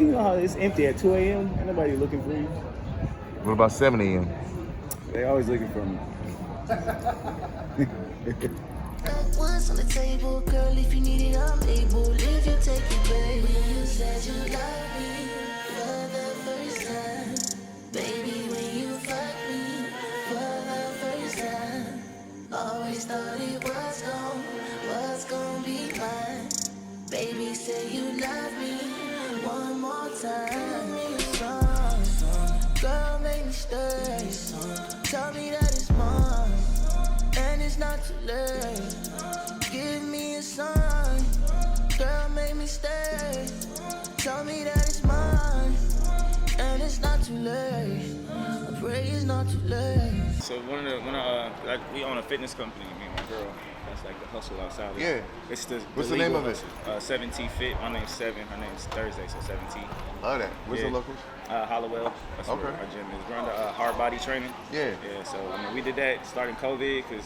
you know how it's empty at 2 a.m. Ain't nobody looking for you. What about 7 a.m.? They always looking for me. Backwoods on the table, girl, if you need it, I'm able. If you take it, baby. When you said you love me for the first time, baby, when you fucked me for the first time, always thought it was gonna be mine. Baby, say you love me one more time. Make me song, girl, make me stay. Tell me that it's mine, and it's not too late. Give me a sign, girl, make me stay. Tell me that it's mine, and it's not too late. I pray it's not too late. So we own a fitness company, me and my girl. That's like the hustle outside. Yeah. It's What's the name of it? 7T Fit. My name's Seven. Her name's Thursday, so 7T. Love that. Where's the location? Hollowell. That's where our gym is. We're under hard body training. Yeah. Yeah. So we did that starting COVID because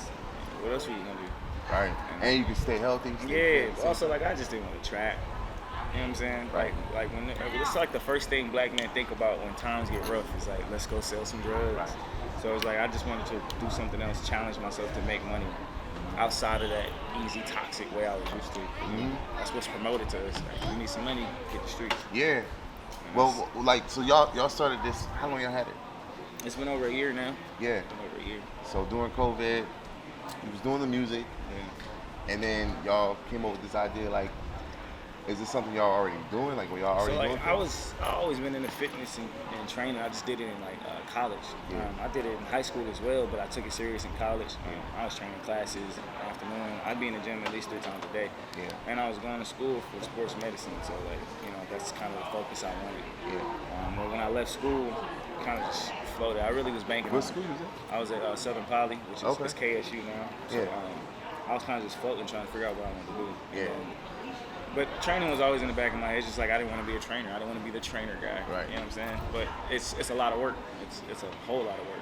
what else were you gonna do? Right. And you can stay healthy. Yeah. But also, like, I just didn't want to trap. You know what I'm saying? Right. Like when it's like the first thing black men think about when times get rough is like, let's go sell some drugs. Right. So it's like I just wanted to do something else, challenge myself to make money outside of that easy, toxic way I was used to. That's what's promoted to us. Like, you need some money, get the streets. Yeah. Well, like, so y'all started this. How long y'all had it? It's been over a year now. Yeah. It's been over a year. So during COVID, you was doing the music, and then y'all came up with this idea. Like, is this something y'all already doing? Like, were y'all already So doing? like I always been into fitness and training. I just did it in like college. Yeah. I did it in high school as well, but I took it serious in college. I was training classes in the afternoon. I'd be in the gym at least 3 times a day. Yeah. And I was going to school for sports medicine, so like that's kind of the focus I wanted. Yeah. But when I left school, kind of just floated. I really was banking. What on school was that? I was at Southern Poly, which is it's KSU now. So, Yeah. I was kind of just floating, trying to figure out what I wanted to do. Yeah. But training was always in the back of my head. It's just like I didn't want to be a trainer. I didn't want to be the trainer guy. Right. You know what I'm saying? But it's a lot of work. It's a whole lot of work.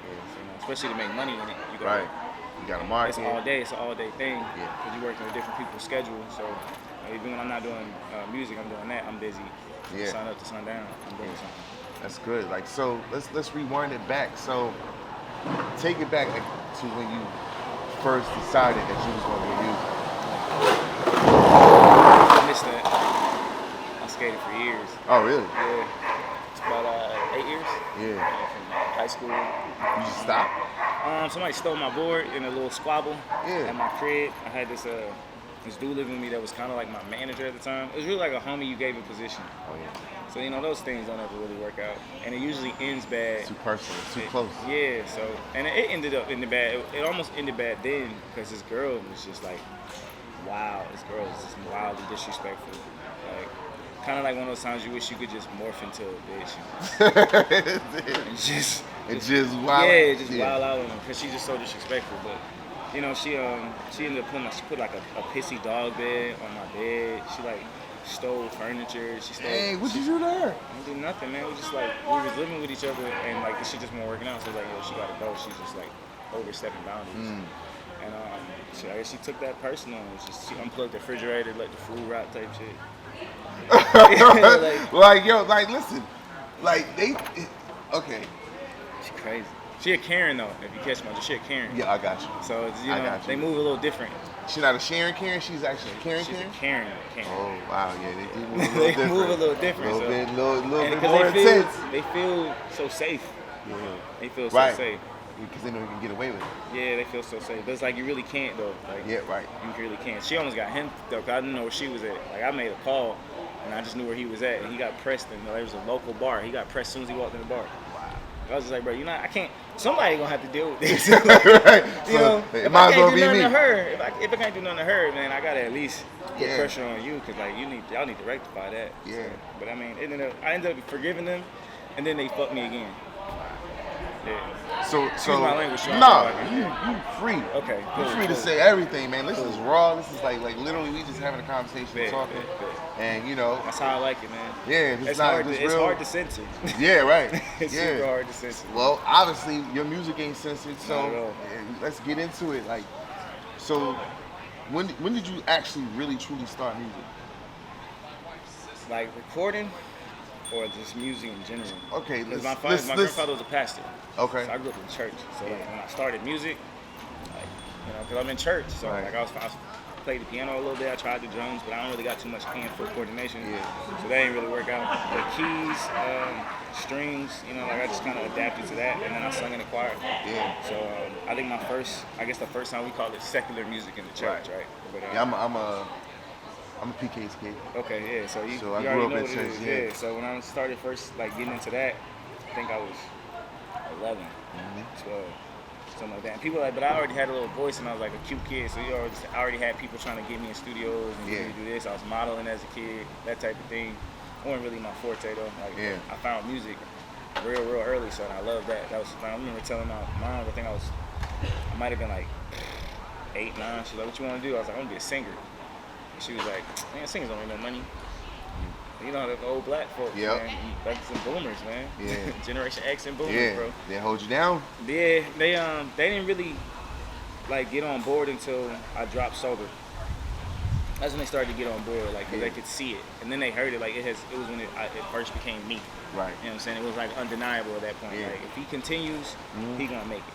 Especially to make money in it. You gotta, Right. You got a market. It's all day. It's an all day thing. Yeah. Because you work with different people's schedule. So even when I'm not doing music, I'm doing that. I'm busy. Yeah. Sun up to sundown. I'm doing something. That's good. Like, so let's rewind it back. So take it back to when you first decided that you was going to be a music. I missed that. I skated for years. Oh, really? Yeah. It's about 8 years. Yeah. From high school. You just stopped? Somebody stole my board in a little squabble Yeah. at my crib. I had this dude living with me that was kind of like my manager at the time. It was really like a homie you gave a position. Oh, yeah. So, those things don't ever really work out. And it usually ends bad. Too personal. Too close. Yeah, so, and it ended up in the bad. It almost ended bad then because this girl was just like, wow, this girl is just wildly disrespectful. Like, kind of like one of those times you wish you could just morph into a bitch. And just wild. Yeah, just wild out on her because she's just so disrespectful. But she ended up she put like a pissy dog bed on my bed. She like stole furniture. She stole. Hey, what you do to her? I didn't do nothing, man. It was just like we was living with each other and like this shit just wasn't working out. So like, she gotta go. She's just like overstepping boundaries. And I guess she took that personal. She unplugged the refrigerator, let the food rot type shit. Like listen, okay. She's crazy. She a Karen though. If you catch my, she a Karen. Yeah, I got you. So it's, I got you. they move a little different. She's not a Sharon Karen. She's actually a Karen She's Karen. A Karen. Oh wow, yeah, they do move a little They different. move a little different. A little bit because more intense. They feel so safe. Yeah. They feel so Right. safe. Because they know you can get away with it. Yeah, they feel so safe. But it's like you really can't though. Like, Yeah, right. You really can't. She almost got him though. 'Cause I didn't know where she was at. Like I made a call, and I just knew where he was at, and he got pressed. And there was a local bar. He got pressed as soon as he walked in the bar. I was just like, bro, I can't. Somebody gonna have to deal with this. Right. If might I as can't well do be nothing me. to her, if I can't do nothing to her, man, I gotta at least put Yeah. pressure on you, cause like y'all need to rectify that. Yeah. So, but I mean, I ended up forgiving them, and then they fucked me again. Yeah. So Excuse my language, Sean. no, you free. Okay. You Cool, free to cool. say everything, man. This is raw. This is like literally we just having a conversation, Bet, talking, bet. and That's how I like it, man. yeah, It's not hard. just It's real. hard to censor. Yeah, right. It's yeah. super hard to censor. Well, obviously your music ain't censored, so Not at all. let's get into it. Like, so when did you actually really truly start music? Like recording, or just music in general. Okay, Because let's- my grandfather was a pastor. Okay. So I grew up in church. So like, Yeah. when I started music, like, you know, because I'm in church, so Right. like I played the piano a little bit. I tried the drums, but I don't really got too much hand foot coordination. Yeah. So that didn't really work out. The keys, strings, you know, like I just kind of adapted to that, and then I sung in the choir. Yeah. So I think the first time we called it secular music in the church, right? But, Yeah, I'm a PK's kid. Okay, yeah. So you So I you grew already up know in what it church, is. yeah. So when I started first like getting into that, I think I was 11, Mm-hmm. 12, something like that. And people like, but I already had a little voice, and I was like a cute kid. So I already had people trying to get me in studios and get me to do this. I was modeling as a kid, that type of thing. It wasn't really my forte though. Like I found music real early, so I love that. I remember telling my mom, I might have been like 8, 9. She's like, "What you want to do?" I was like, "I want to be a singer." And she was like, "Man, singers don't make no money." You know, the old black folks, man. Like some boomers, man. Yeah. Generation X and boomers, Yeah, bro. they hold you down. Yeah, they didn't really like get on board until I dropped sober. That's when they started to get on board, like, cause they could see it, and then they heard it. Like it was when it first became me. Right. You know what I'm saying? It was like undeniable at that point. Yeah. Like if he continues, he gonna make it.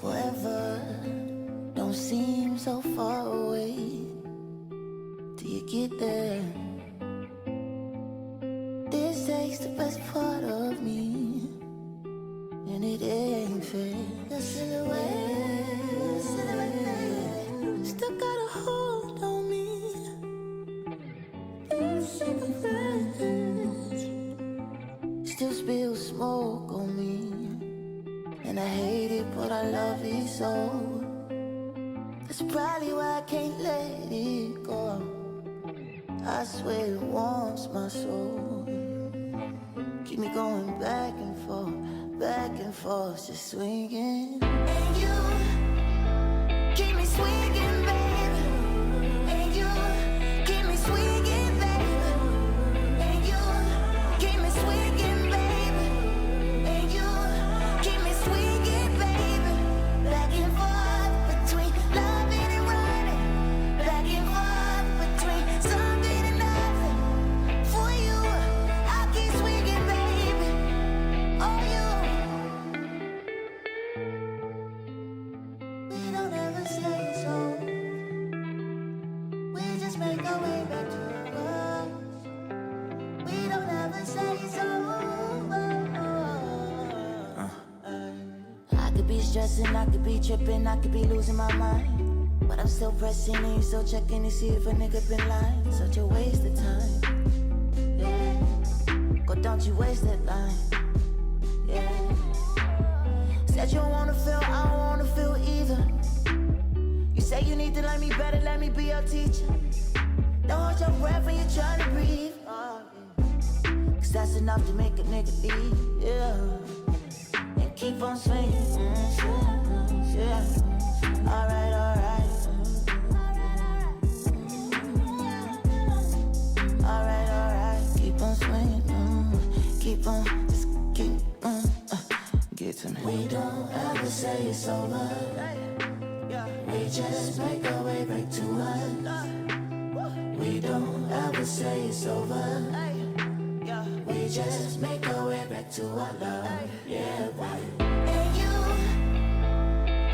Forever don't seem so far away till you get there. This takes the best part of me, and it ain't fair. Your silhouette still got a hold on me. Your cigarettes still spill smoke on me. And I hate it, but I love it so. That's probably why I can't let it go. I swear it warms my soul. Keep me going back and forth, just swinging. And you keep me swinging, baby. And you keep me swinging, baby. And you keep me swinging, baby. And you keep me swinging, baby. Back and forth between loving and running. Back and forth between something and nothing. For you, I'll keep swinging, baby. Oh, you. We don't ever say so. We just make our way back to us. We don't ever say so. I could be stressing, I could be tripping, I could be losing my mind. But I'm still pressing and you still checking to see if a nigga been lying. Such a waste of time. Yeah. Go, don't you waste that line. Yeah. Said you don't wanna feel, I don't wanna feel either. You say you need to let me better, let me be your teacher. Don't hold your breath when you're trying to breathe. Oh, yeah. Cause that's enough to make a nigga leave. Yeah. And keep on swinging. Yeah. Alright, alright. Alright, alright. Keep on swinging. Keep on, just keep on. Get to me. We don't ever say it's over. We just make our way back to us. We don't ever say it's over. We just make our way back to our love. Yeah, baby. And you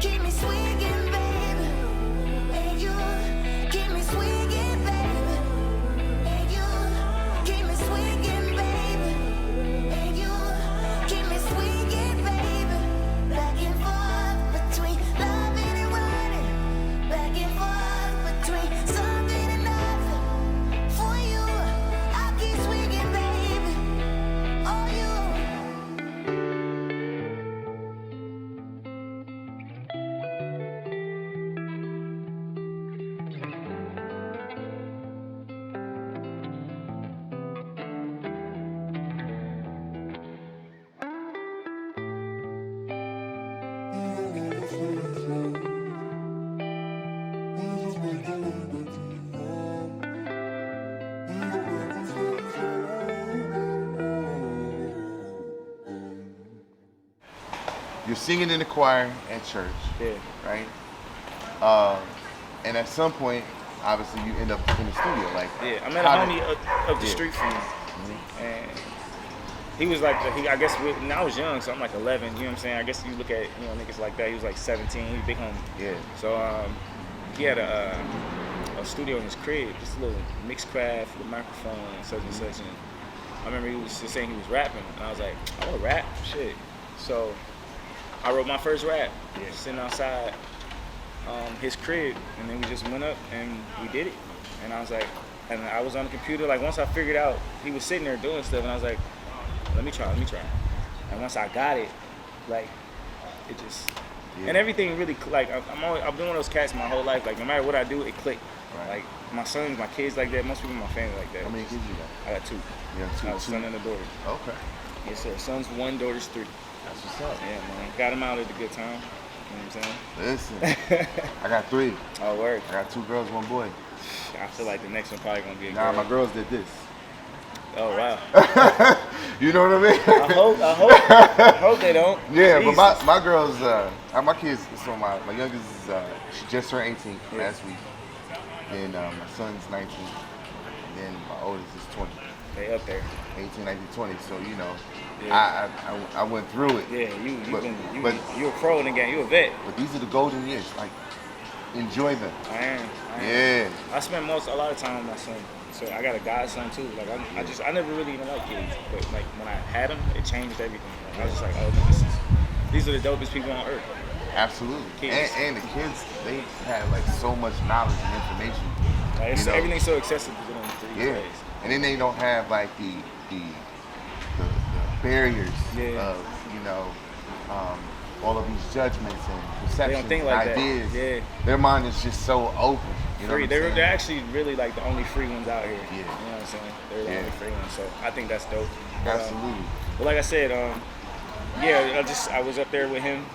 keep me swinging, baby. And you keep me swinging, baby. And you keep me swinging, baby. And you keep me swinging, baby. Back and forth between loving and running. Back and forth between something and nothing. For you, I'll keep swinging, baby. Oh, you. you're singing in the choir at church, Yeah. right? And at some point, obviously, you end up in the studio. Like, Yeah, I met a how homie up the Yeah. street from me, and he was like, I guess when I was young, so I'm like 11. You know what I'm saying? I guess you look at niggas like that. He was like 17. He was a big homie. Yeah. So he had a studio in his crib, just a little Mixcraft with microphone and such and such. And I remember he was just saying he was rapping, and I was like, I want to rap, shit. So I wrote my first rap, sitting outside his crib, and then we just went up and we did it. And I was like, and I was on the computer. Like once I figured out, he was sitting there doing stuff, and I was like, let me try. And once I got it, like it just. Yeah. And everything really, like, I've been one of those cats my whole life. Like, no matter what I do, it clicked. Right. Like, my sons, my kids like that. Most people in my family like that. How many kids you got? I got 2. You got I have a two. son and a daughter. Okay. Yes, sir. Son's 1, daughter's 3. That's what's up. Yeah, man. Got him out at a good time. You know what I'm saying? Listen, I got 3. Oh, word. I got 2 girls, 1 boy. I feel like the next one probably going to be a Nah, girl. my girls did this. Oh, wow. You know what I mean? I hope they don't. Yeah, Jesus. but my girls, my kids, so my youngest is, she just turned 18 last week. Then my son's 19. And then my oldest is 20. They up there. 18, 19, 20. So, you know, Yeah. I went through it. Yeah, But you a pro in the game. You a vet. But these are the golden years. Like, enjoy them. I am. Yeah. I spend a lot of time with my son. So I got a godson too. Like I never really even liked kids, but like when I had them, it changed everything. Like, I was just like, oh no, these are the dopest people on earth. Absolutely. Kids. And the kids, they have like so much knowledge and information. Like, You know? everything's so accessible to them these Yeah. days. And then they don't have like the barriers Yeah. of, all of these judgments and perceptions, think like that. ideas. Yeah. Their mind is just so open. You know Free. what I'm saying? They're actually really like the only free ones out here. Yeah. You know what I'm saying? They're the Yeah. only free ones. So I think that's dope. But, Absolutely. But like I said, I was up there with him,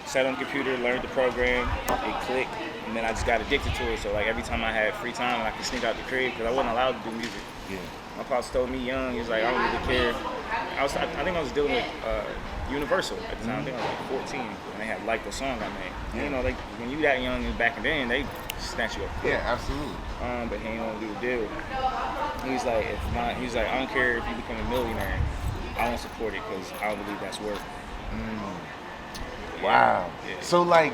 sat on the computer, learned the program, it clicked, and then I just got addicted to it. So like every time I had free time, I could sneak out the crib because I wasn't allowed to do music. Yeah. My pops told me young, he was like, I don't really care. I think I was dealing with Universal at the time. I think I was like 14, and they had liked the song I made. Yeah. You know, like when you that young and back then, they snatch you up. Yeah, absolutely. But he ain't want to do the deal. He's like, I don't care if you become a millionaire. I won't support it because I don't believe that's work. Wow. Yeah. So like,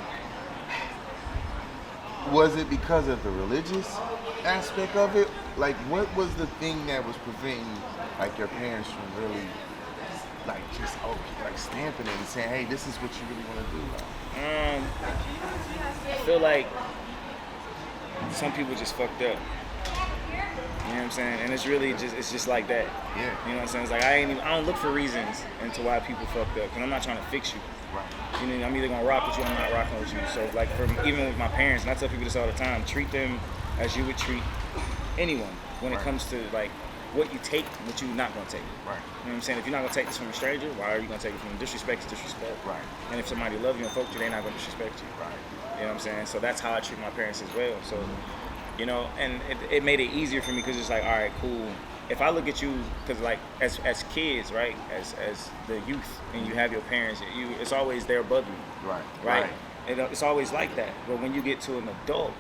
was it because of the religious aspect of it? Like, what was the thing that was preventing, like, your parents from really, like, just like stamping it and saying, hey, this is what you really want to do? I feel like some people just fucked up. You know what I'm saying? And it's really just like that. Yeah. You know what I'm saying? It's like I don't look for reasons into why people fucked up, because I'm not trying to fix you. Right. You know, I'm either gonna rock with you or I'm not rocking with you. So like even with my parents, and I tell people this all the time, treat them as you would treat anyone when it Right. comes to like what you take and what you're not gonna take. Right. You know what I'm saying? If you're not gonna take this from a stranger, why are you gonna take it from them? Disrespect is disrespect. Right. And if somebody love you and fuck you, they're not gonna disrespect you. Right. You know what I'm saying? So that's how I treat my parents as well. So, you know, and it made it easier for me because it's like, all right, cool. If I look at you, because like as kids, right, as the youth, and you have your parents, it's always they're above you. Right. Right? It's always like that. But when you get to an adult,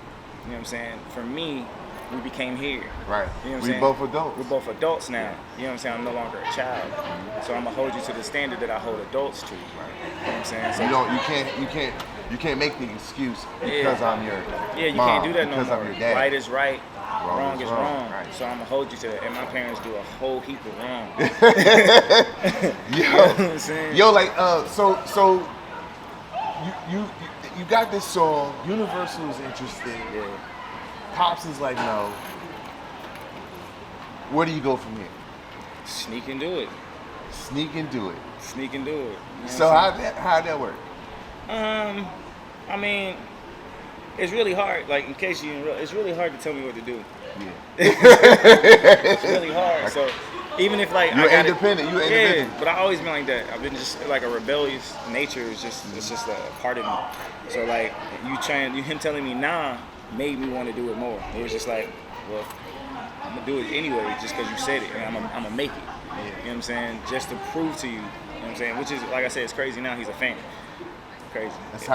you know what I'm saying? For me, we became here. Right. You know what I'm We saying? both adults. We're both adults now. You know what I'm saying? I'm no longer a child. So I'm gonna hold you to the standard that I hold adults to. You know what I'm saying? So You can't make the excuse because I'm your yeah, you mom, can't do that no because more. I'm your dad. Right is right, wrong is is wrong. wrong. Right. So I'm gonna hold you to that. And my parents do a whole heap of wrong. Yo, You know what I'm saying? yo, like, so you got this song. Universal is interested. Yeah. Pops is like, no. Where do you go from here? Sneak and do it. Sneak and do it. Sneak and do it. You know So what I'm saying? how'd that work? I mean, it's really hard. Like, in case you didn't realize, it's really hard to tell me what to do. Yeah. It's really hard. So even if like You're I got independent. You're yeah, independent. but I always been like that. I've been just like a rebellious nature. It's just a part of me. So like him telling me nah made me want to do it more. It was just like, well, I'm gonna do it anyway just because you said it, and I'm gonna make it. You know what I'm saying? Just to prove to you. You know what I'm saying? Which is, like I said, it's crazy now. He's a fan. crazy. That's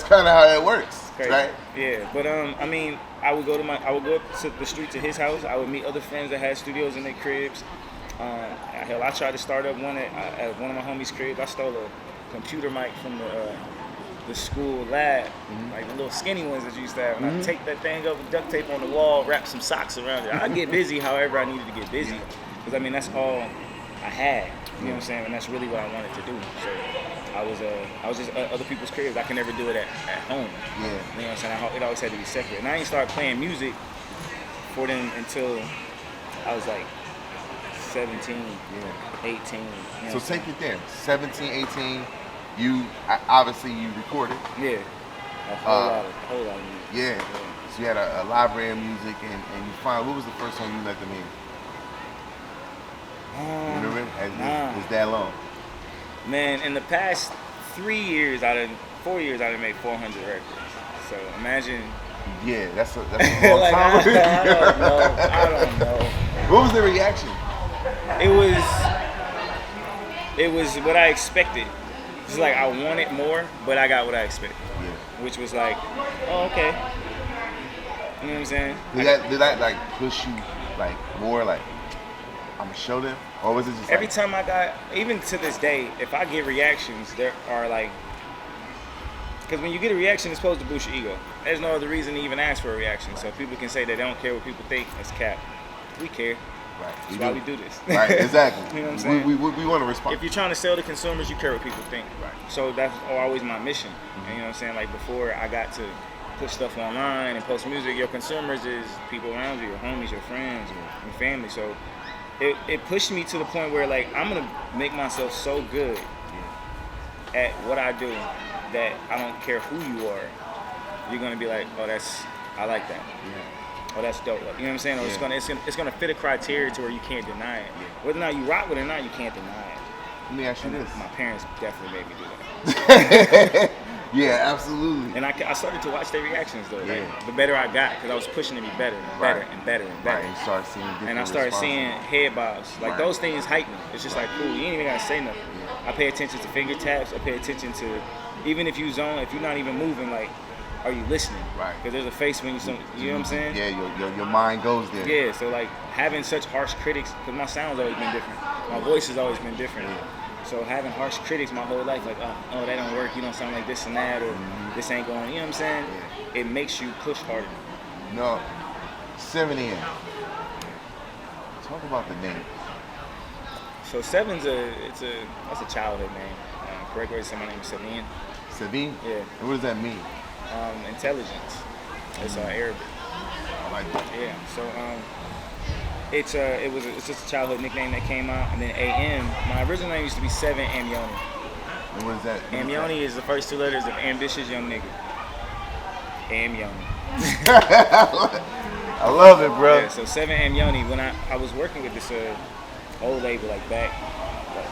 kind of how it works, Crazy. right? Yeah, but I mean, I would go up to the street to his house. I would meet other friends that had studios in their cribs. Hell, I tried to start up one at one of my homies' cribs. I stole a computer mic from the school lab, like the little skinny ones that you used to have. And I take that thing up with duct tape on the wall, wrap some socks around it. I get busy however I needed to get busy, because I mean that's all I had. You know what I'm saying? And that's really what I wanted to do. So I was just at other people's cribs. I could never do it at home. Yeah. You know what I'm saying? It always had to be separate. And I didn't start playing music for them until I was like 17, 18. You know So take it there. 17, 18. Obviously you recorded. Yeah. A whole lot of music. Yeah. So you had a library of music, and you find, what was the first song you let them hear? You remember? It's that long. Man, in the past 4 years, I done made 400 records. So imagine. Yeah, that's a long like, time. I don't know. What was the reaction? It was what I expected. It's like I wanted more, but I got what I expected. Yeah. Which was like, oh, okay. You know what I'm saying? Did that like push you like more like, I'm gonna show them? Or was it just every like, time I got, even to this day, if I get reactions, there are like, because when you get a reaction, it's supposed to boost your ego. There's no other reason to even ask for a reaction. So if people can say they don't care what people think, that's cap. We care. Right. That's why we do this. Right, exactly. You know what I'm saying? We want to respond. If you're trying to sell to consumers, you care what people think. Right. So that's always my mission. And you know what I'm saying? Like before I got to put stuff online and post music, your consumers is people around you, your homies, your friends, your family. So it pushed me to the point where like I'm gonna make myself so good at what I do that I don't care who you are. You're gonna be like, oh, I like that. Yeah. Oh, that's dope. You know what I'm saying? Or it's gonna fit a criteria to where you can't deny it. Whether or not you rock with it or not, you can't deny it. Let me ask you this. My parents definitely made me do that. Yeah, absolutely. And I started to watch their reactions though. Yeah. Like, the better I got, because I was pushing to be better and better and better and better. Right, and start seeing different And I started seeing responses. head bobs. Like those things hype me. It's just like cool. You ain't even gotta say nothing. I pay attention to finger taps. I pay attention to, even if you're not even moving, like, are you listening? Right. Because there's a face when you know what I'm saying? Yeah, your mind goes there. Yeah, so like having such harsh critics, because my sound's always been different. My voice has always been different. So having harsh critics my whole life, like, oh, that don't work, you don't sound like this and that, or this ain't going, you know what I'm saying? Yeah. It makes you push harder. No, 7am. Talk about the name. So Seven's that's a childhood name. Correct way to say my name is Sevin. Sevin? Yeah. And what does that mean? Intelligence. It's Arabic. I like that. Yeah. So it's just a childhood nickname that came out, and then AM. My original name used to be 7 Amyoni. And what is that? Amyoni is the first two letters of ambitious young nigga. Amyoni. I love it, bro. Yeah, so 7 Amyoni. When I was working with this old label like back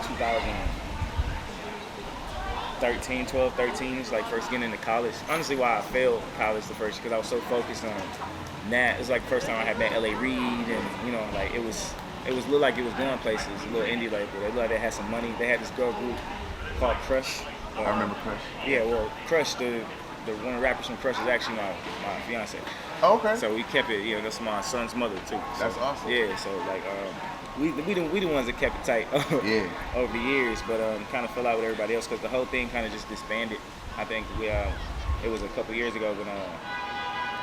2013, 12, 13. It's like first getting into college. Honestly, why I failed college the first, because I was so focused on that. It was like the first time I had met L.A. Reid, and you know, like it looked like it was going places. A little indie label. They looked like they had some money. They had this girl group called Crush. I remember Crush. Yeah, well, Crush, the one of the rappers from Crush is actually my fiance. Oh, okay. So we kept it. You know, that's my son's mother too. So, That's awesome. Yeah. So like, we the ones that kept it tight. Yeah. Over the years, but kind of fell out with everybody else because the whole thing kind of just disbanded. I think it was a couple years ago when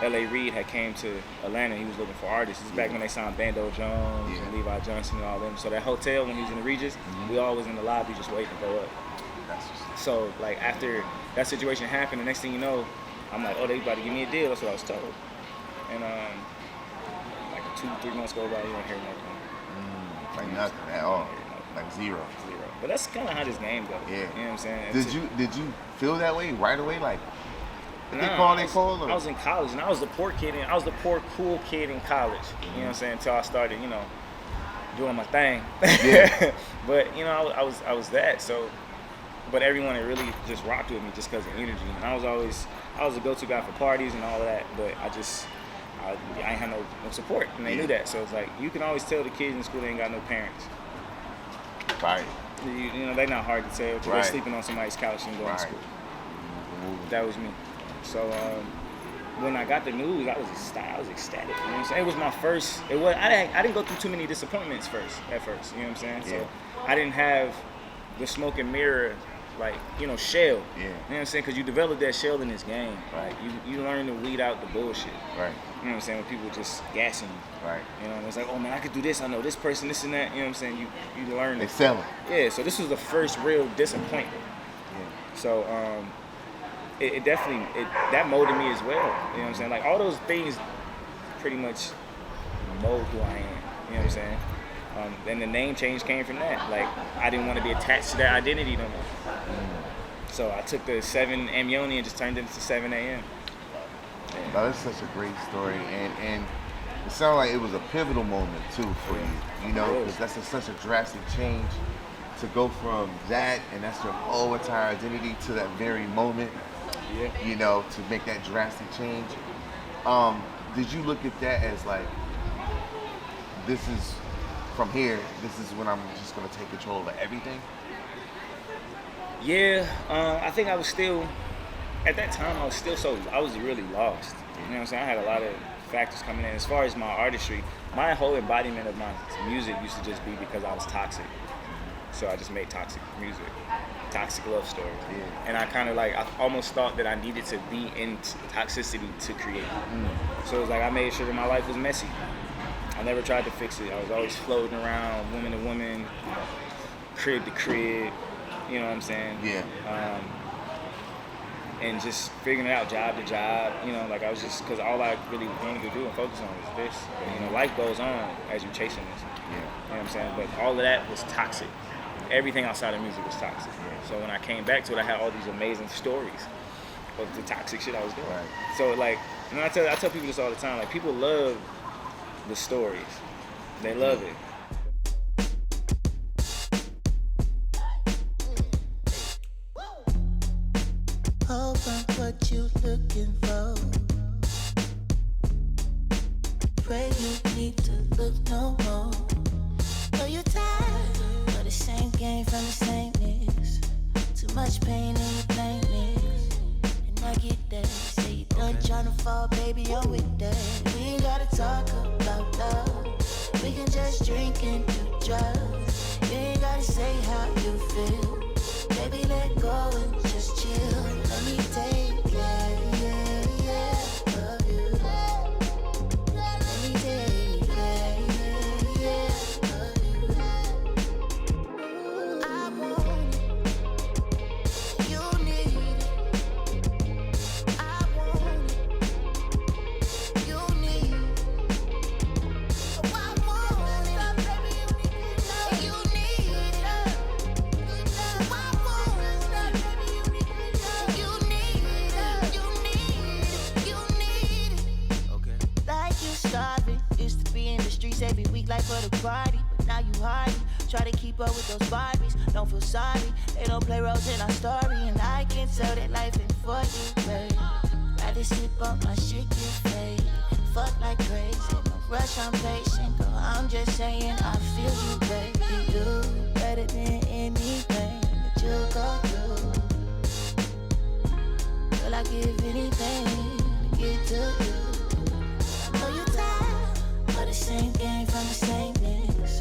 L.A. Reid had came to Atlanta. He was looking for artists. This is back when they signed Bando Jones and Levi Johnson and all them. So that hotel, when he was in the Regis, we all was in the lobby just waiting to go up. So like after that situation happened, the next thing you know, I'm like, oh, they about to give me a deal. That's what I was told. And like 2-3 months go by, you don't hear nothing. Like nothing at all. Like zero. But that's kind of how this game goes. Yeah. You know what I'm saying? Did you feel that way right away? Like, Nah, they call? Or? I was in college, and I was the poor kid. I was the poor, cool kid in college. You know what I'm saying? Until I started, you know, doing my thing. Yeah. But you know, I was that. So, but everyone had really just rocked with me just because of energy. And I was a go-to guy for parties and all of that. But I ain't had no support, and they knew that. So it's like you can always tell the kids in school they ain't got no parents. Right. You know, they're not hard to tell because they're sleeping on somebody's couch and going to school. Woo. That was me. So when I got the news, I was ecstatic. You know what I'm saying? It was my first. I didn't go through too many disappointments at first. You know what I'm saying? Yeah. So I didn't have the smoke and mirror, like, shell. Yeah. You know what I'm saying? Because you develop that shell in this game. Right. You learn to weed out the bullshit. Right. You know what I'm saying? When people just gassing you. Right. You know, and it's like, oh man, I could do this. I know this person, this and that. You know what I'm saying? You learn. They selling. Yeah. So this was the first real disappointment. Yeah. So it definitely that molded me as well. You know what I'm saying? Like all those things pretty much mold who I am. You know what I'm saying? And the name change came from that. Like I didn't want to be attached to that identity no more. So I took the 7 Amyoni and just turned it into 7 a.m. Yeah. No, that's such a great story, and it sounded like it was a pivotal moment too for you. You know, because that's such a drastic change to go from that, and that's your whole entire identity, to that very moment. Yeah. You know, to make that drastic change. Did you look at that as like, this is from here, this is when I'm just gonna take control of everything? Yeah, I think I was still, at that time, I was really lost. You know what I'm saying? I had a lot of factors coming in. As far as my artistry, my whole embodiment of my music used to just be because I was toxic. So I just made toxic music, toxic love stories. Yeah. And I almost thought that I needed to be in toxicity to create. So it was like I made sure that my life was messy. I never tried to fix it. I was always floating around, woman to woman, crib to crib, you know what I'm saying? Yeah. And just figuring it out job to job, like I was just, because all I really wanted to do and focus on was this. But, life goes on as you're chasing this. Yeah. You know what I'm saying? But all of that was toxic. Everything outside of music was toxic. Yeah. So when I came back to it, I had all these amazing stories of the toxic shit I was doing. Right. So like, I tell people this all the time, like people love the stories. They love it. Hold on, what you looking for? Pray you need to look no more. Know you tired of the same game from the same niggas. Too much pain in your plainness. And I get that. Say you done tryna fall, baby, I'm with that. We ain't gotta talk about love. We can just drink and do drugs. You ain't gotta say how you feel. Baby, let go and just chill. Let me take care, of you. Let me take care, of you. I want it. You need it. I want it. You need it. Oh, I want it. Baby, you need it. Like you starving, used to be in the streets every week like for the party, but now you hardly try to keep up with those Barbies. Don't feel sorry, they don't play roles in our story, and I can tell that life ain't for you, babe. Rather sip on my shit, get fade. Fuck like crazy, no rush, I'm patient. Girl, I'm just saying I feel you, baby. You better than anything that you go through. Girl, I give anything to get to you. I know you tired of the same game from the same niggas.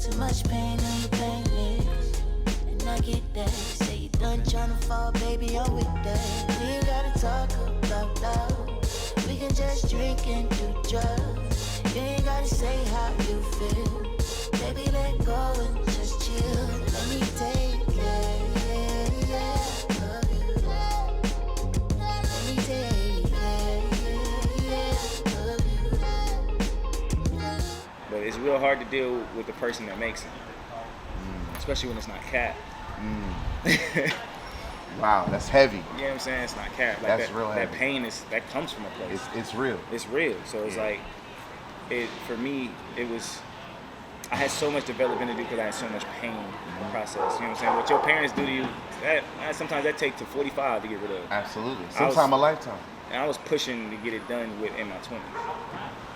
Too much pain in your plainness. And I get that. Say you done tryna fall, baby, I'm with that. We ain't gotta talk about love. We can just drink and do drugs. You ain't gotta say how you feel. Baby, let go and just chill. Let me take care of you. Let me take care of you. But it's real hard to deal with the person that makes it. Especially when it's not Cap. Wow, that's heavy. You know what I'm saying? It's not Cap. Like That's that, real that heavy. pain that comes from a place. It's real. It's real. So it's like, for me, I had so much development to do because I had so much pain in the process. You know what I'm saying? What your parents do to you, sometimes that takes to 45 to get rid of. Absolutely. I was- Sometime a lifetime. And I was pushing to get it done in my 20s.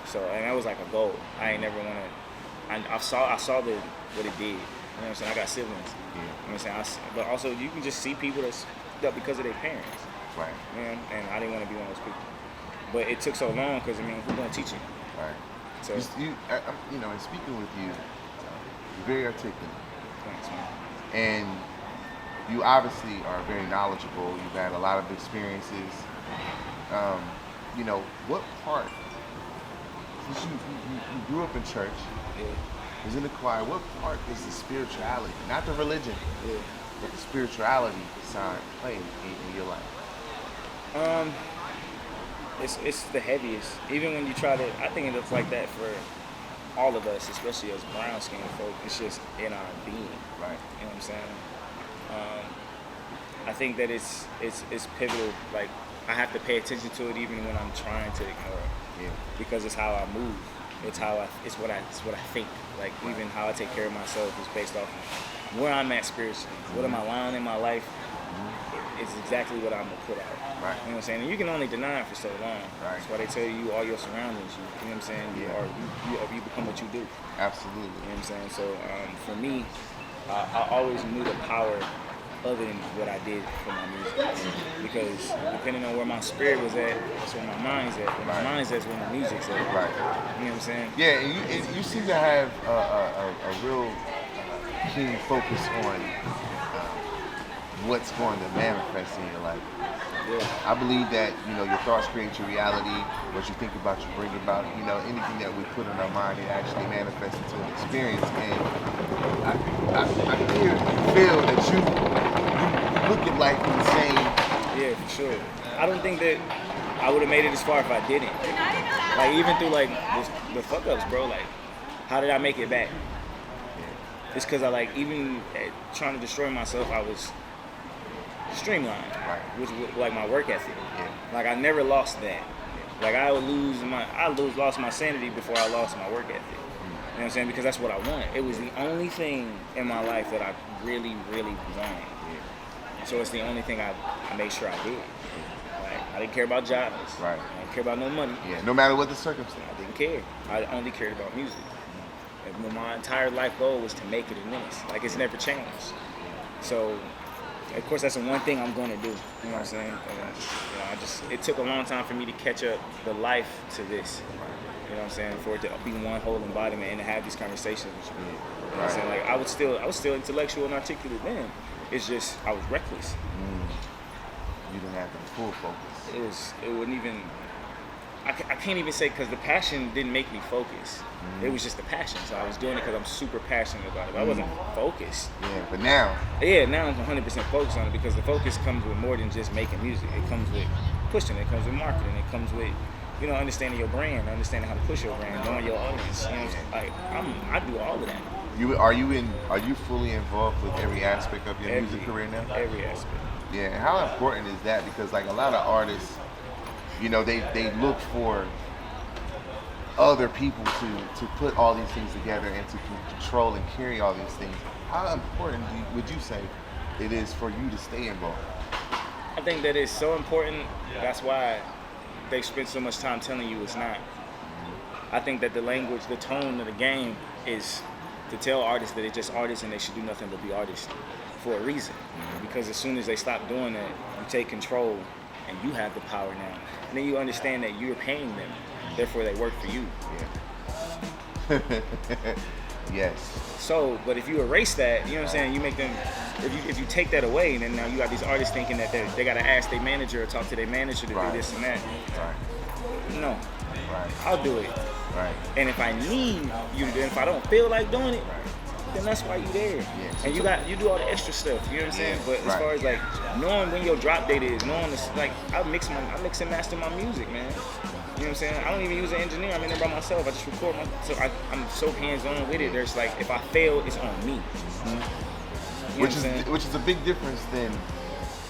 So, and that was like a goal. I ain't never want to. I saw what it did. You know what I'm saying? I got siblings. Yeah. You know what I'm saying? But also, you can just see people that's stuck because of their parents. Right. Man, and I didn't want to be one of those people. But it took so long because, I mean, who's going to teach you? Right. So, You know, and speaking with you, you're very articulate. thanks, man. And you obviously are very knowledgeable. You've had a lot of experiences. You know, what part, since you grew up in church, Yeah. was in the choir, what part does the spirituality, not the religion, Yeah. but the spirituality side play in your life? It's the heaviest. Even when you try to, I think it looks like that for all of us, especially as brown skinned folk. It's just in our being. Right. You know what I'm saying? I think that it's pivotal. Like, I have to pay attention to it even when I'm trying to ignore it. Yeah. Because it's how I move. It's what I think. Like, even how I take care of myself is based off of where I'm at spiritually. What am I allowing in my life? It's exactly what I'm gonna put out. Right. You know what I'm saying? And you can only deny it for so long. Right. That's why they tell you all your surroundings. You know what I'm saying? Yeah. You become what you do. Absolutely. You know what I'm saying? So for me, I always knew the power of it in what I did for my music. Because depending on where my spirit was at, that's where my mind's at. Where my mind's at is where my music's at. Right. You know what I'm saying? Yeah, and you seem to have a real keen focus on what's going to manifest in your life. Yeah. I believe that, you know, your thoughts create your reality. What you think about, you bring about. You know, anything that we put in our mind, it actually manifests into an experience. And I feel that you look at life in the same. Yeah, for sure. I don't think that I would have made it as far if I didn't. Like, even through like the fuck ups, bro. Like, how did I make it back? It's because I even trying to destroy myself, I was streamlined, Right. which was like my work ethic. Yeah. Like, I never lost that. Like, lost my sanity before I lost my work ethic. You know what I'm saying? Because that's what I wanted. It was the only thing in my life that I really, really wanted. So it's the only thing I made sure I did. Like, I didn't care about jobs. Right. I didn't care about no money. Yeah, no matter what the circumstance. I didn't care. I only cared about music. And my entire life goal was to make it in this. Like, it's never changed. So, of course, that's the one thing I'm gonna do. You know what I'm saying? And, it took a long time for me to catch up the life to this. You know what I'm saying? For it to be one whole embodiment and to have these conversations with you. You know what I'm saying? Like, I was still intellectual and articulate then. It's just I was reckless. You didn't have the full focus. It wouldn't even. I can't even say, because the passion didn't make me focus. It was just the passion. So I was doing it because I'm super passionate about it. But I wasn't focused. Yeah, but now. Yeah, now I'm 100% focused on it, because the focus comes with more than just making music. It comes with pushing. It comes with marketing. It comes with, you know, understanding your brand, understanding how to push your brand, knowing your audience. You know what I'm saying? Like, I do all of that. Are you fully involved with every aspect of your music career now? Every aspect. Yeah, and how important is that? Because like a lot of artists, you know, they look for other people to put all these things together and to control and carry all these things. How important would you say it is for you to stay involved? I think that it's so important. That's why they spend so much time telling you it's not. I think that the language, the tone of the game is to tell artists that they're just artists and they should do nothing but be artists for a reason. Because as soon as they stop doing that, you take control and you have the power now. And then you understand that you're paying them, therefore they work for you. Yeah. Yes. So, but if you erase that, you know what I'm saying, you make them, if you take that away, then now you got these artists thinking that they got to ask their manager or talk to their manager to Right. do this and that. Right. No, Right. I'll do it. Right. And if I need you to do it, if I don't feel like doing it, then that's why you there. Yeah, And you do all the extra stuff, you know what I'm saying? But as Right. far as like knowing when your drop date is, knowing this, like I mix and master my music, man. You know what I'm saying? I don't even use an engineer. I'm in there by myself. I just record so I'm so hands-on with it. There's like, if I fail, it's on me. You know what I'm saying? Which is a big difference than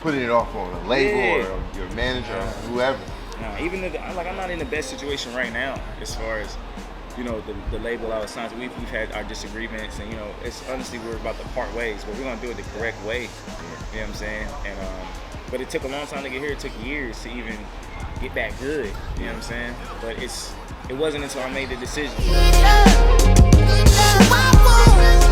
putting it off on a label Yeah. or your manager or whoever. Nah, even if, I'm not in the best situation right now as far as, you know, the label I was signed to. We've had our disagreements, and you know, it's honestly we're about to part ways, but we're gonna do it the correct way. You know what I'm saying? And but it took a long time to get here. It took years to even get back good. You know what I'm saying? But it wasn't until I made the decision. Good love, my boy.